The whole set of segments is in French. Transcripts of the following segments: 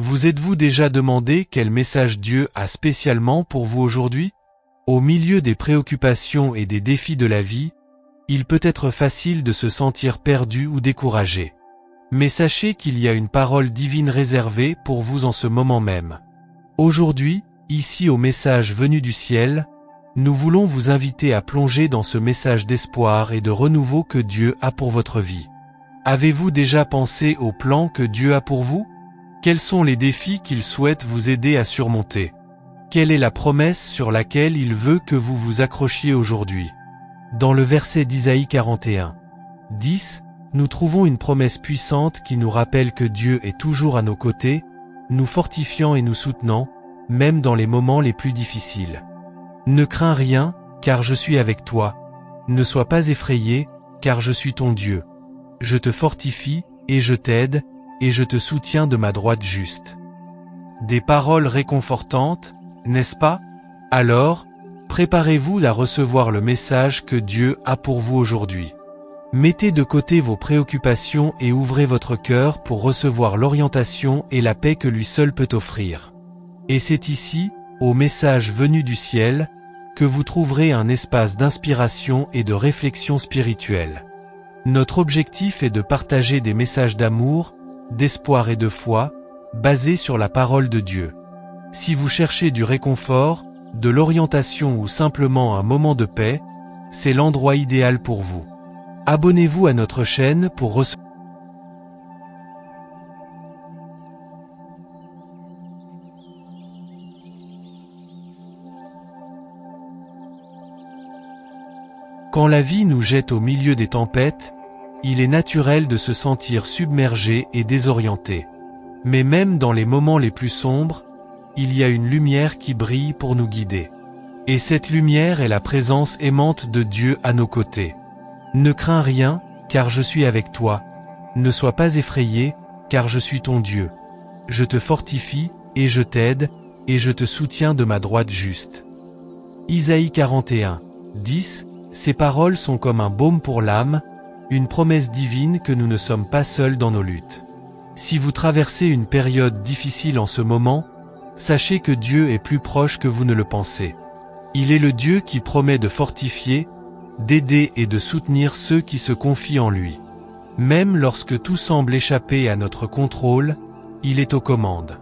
Vous êtes-vous déjà demandé quel message Dieu a spécialement pour vous aujourd'hui? Au milieu des préoccupations et des défis de la vie, il peut être facile de se sentir perdu ou découragé. Mais sachez qu'il y a une parole divine réservée pour vous en ce moment même. Aujourd'hui, ici au message venu du ciel, nous voulons vous inviter à plonger dans ce message d'espoir et de renouveau que Dieu a pour votre vie. Avez-vous déjà pensé au plan que Dieu a pour vous? Quels sont les défis qu'il souhaite vous aider à surmonter? Quelle est la promesse sur laquelle il veut que vous vous accrochiez aujourd'hui? Dans le verset d'Isaïe 41, 10, nous trouvons une promesse puissante qui nous rappelle que Dieu est toujours à nos côtés, nous fortifiant et nous soutenant, même dans les moments les plus difficiles. Ne crains rien, car je suis avec toi. Ne sois pas effrayé, car je suis ton Dieu. Je te fortifie, et je t'aide, et je te soutiens de ma droite juste. Des paroles réconfortantes, n'est-ce pas? Alors, préparez-vous à recevoir le message que Dieu a pour vous aujourd'hui. Mettez de côté vos préoccupations et ouvrez votre cœur pour recevoir l'orientation et la paix que lui seul peut offrir. Et c'est ici, au message venu du ciel, que vous trouverez un espace d'inspiration et de réflexion spirituelle. Notre objectif est de partager des messages d'amour, d'espoir et de foi, basés sur la parole de Dieu. Si vous cherchez du réconfort, de l'orientation ou simplement un moment de paix, c'est l'endroit idéal pour vous. Abonnez-vous à notre chaîne pour recevoir. Quand la vie nous jette au milieu des tempêtes, il est naturel de se sentir submergé et désorienté. Mais même dans les moments les plus sombres, il y a une lumière qui brille pour nous guider. Et cette lumière est la présence aimante de Dieu à nos côtés. Ne crains rien, car je suis avec toi. Ne sois pas effrayé, car je suis ton Dieu. Je te fortifie, et je t'aide, et je te soutiens de ma droite juste. Isaïe 41, 10. Ces paroles sont comme un baume pour l'âme, une promesse divine que nous ne sommes pas seuls dans nos luttes. Si vous traversez une période difficile en ce moment, sachez que Dieu est plus proche que vous ne le pensez. Il est le Dieu qui promet de fortifier, d'aider et de soutenir ceux qui se confient en lui. Même lorsque tout semble échapper à notre contrôle, il est aux commandes.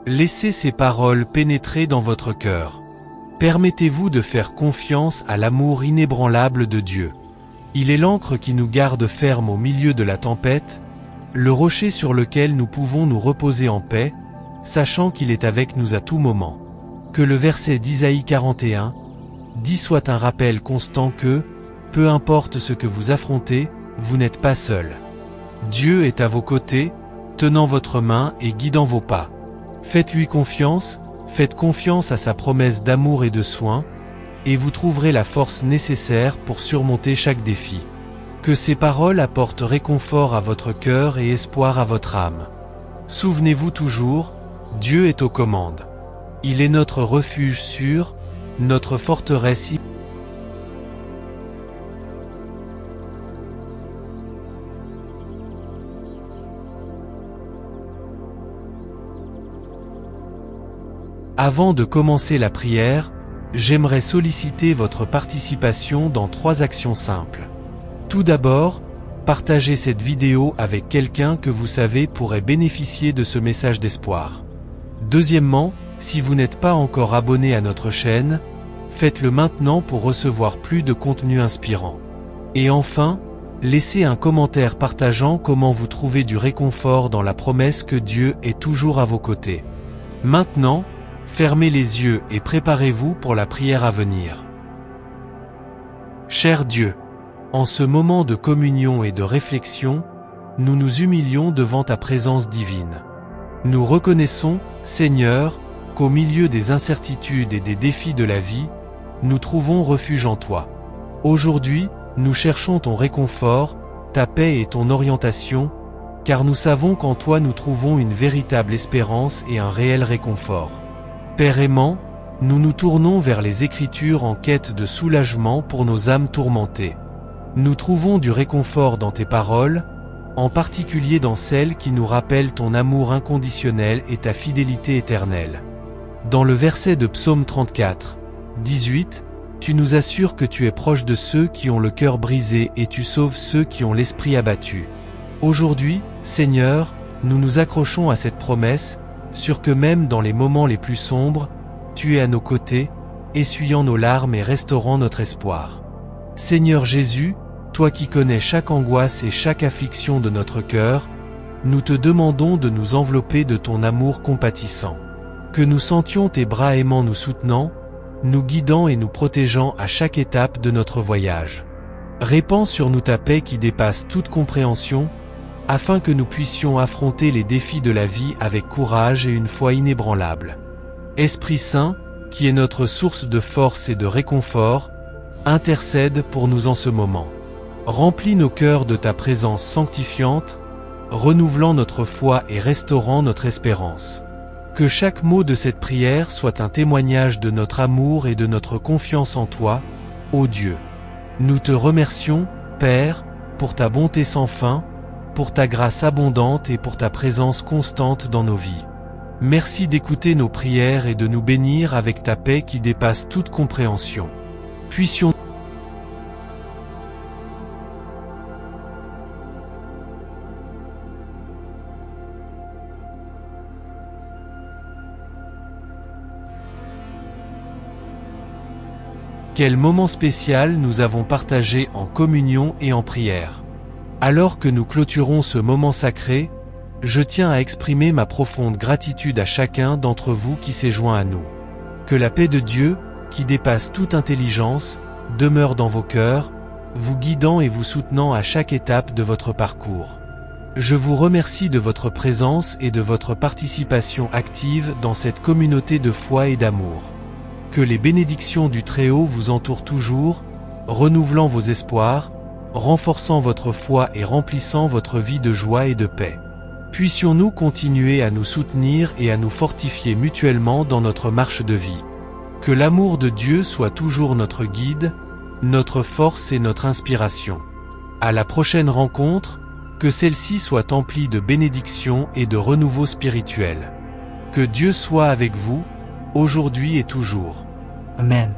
Laissez ces paroles pénétrer dans votre cœur. Permettez-vous de faire confiance à l'amour inébranlable de Dieu. Il est l'ancre qui nous garde ferme au milieu de la tempête, le rocher sur lequel nous pouvons nous reposer en paix, sachant qu'il est avec nous à tout moment. Que le verset d'Isaïe 41, 10 soit un rappel constant que, peu importe ce que vous affrontez, vous n'êtes pas seul. Dieu est à vos côtés, tenant votre main et guidant vos pas. Faites-lui confiance, faites confiance à sa promesse d'amour et de soin, et vous trouverez la force nécessaire pour surmonter chaque défi. Que ces paroles apportent réconfort à votre cœur et espoir à votre âme. Souvenez-vous toujours, Dieu est aux commandes. Il est notre refuge sûr, notre forteresse. Avant de commencer la prière, j'aimerais solliciter votre participation dans 3 actions simples. Tout d'abord, partagez cette vidéo avec quelqu'un que vous savez pourrait bénéficier de ce message d'espoir. Deuxièmement, si vous n'êtes pas encore abonné à notre chaîne, faites-le maintenant pour recevoir plus de contenu inspirant. Et enfin, laissez un commentaire partageant comment vous trouvez du réconfort dans la promesse que Dieu est toujours à vos côtés. Maintenant, fermez les yeux et préparez-vous pour la prière à venir. Cher Dieu, en ce moment de communion et de réflexion, nous nous humilions devant ta présence divine. Nous reconnaissons, Seigneur, qu'au milieu des incertitudes et des défis de la vie, nous trouvons refuge en toi. Aujourd'hui, nous cherchons ton réconfort, ta paix et ton orientation, car nous savons qu'en toi nous trouvons une véritable espérance et un réel réconfort. Père aimant, nous nous tournons vers les Écritures en quête de soulagement pour nos âmes tourmentées. Nous trouvons du réconfort dans tes paroles, en particulier dans celles qui nous rappellent ton amour inconditionnel et ta fidélité éternelle. Dans le verset de Psaume 34, 18, tu nous assures que tu es proche de ceux qui ont le cœur brisé et tu sauves ceux qui ont l'esprit abattu. Aujourd'hui, Seigneur, nous nous accrochons à cette promesse, sûrs que même dans les moments les plus sombres, tu es à nos côtés, essuyant nos larmes et restaurant notre espoir. Seigneur Jésus, toi qui connais chaque angoisse et chaque affliction de notre cœur, nous te demandons de nous envelopper de ton amour compatissant. Que nous sentions tes bras aimants nous soutenant, nous guidant et nous protégeant à chaque étape de notre voyage. Répands sur nous ta paix qui dépasse toute compréhension, afin que nous puissions affronter les défis de la vie avec courage et une foi inébranlable. Esprit Saint, qui est notre source de force et de réconfort, intercède pour nous en ce moment. Remplis nos cœurs de ta présence sanctifiante, renouvelant notre foi et restaurant notre espérance. Que chaque mot de cette prière soit un témoignage de notre amour et de notre confiance en toi, ô Dieu. Nous te remercions, Père, pour ta bonté sans fin, pour ta grâce abondante et pour ta présence constante dans nos vies. Merci d'écouter nos prières et de nous bénir avec ta paix qui dépasse toute compréhension. Puissions Quel moment spécial nous avons partagé en communion et en prière. Alors que nous clôturons ce moment sacré, je tiens à exprimer ma profonde gratitude à chacun d'entre vous qui s'est joint à nous. Que la paix de Dieu, qui dépasse toute intelligence, demeure dans vos cœurs, vous guidant et vous soutenant à chaque étape de votre parcours. Je vous remercie de votre présence et de votre participation active dans cette communauté de foi et d'amour. Que les bénédictions du Très-Haut vous entourent toujours, renouvelant vos espoirs, renforçant votre foi et remplissant votre vie de joie et de paix. Puissions-nous continuer à nous soutenir et à nous fortifier mutuellement dans notre marche de vie. Que l'amour de Dieu soit toujours notre guide, notre force et notre inspiration. À la prochaine rencontre, que celle-ci soit emplie de bénédictions et de renouveau spirituel. Que Dieu soit avec vous, aujourd'hui et toujours. Amen.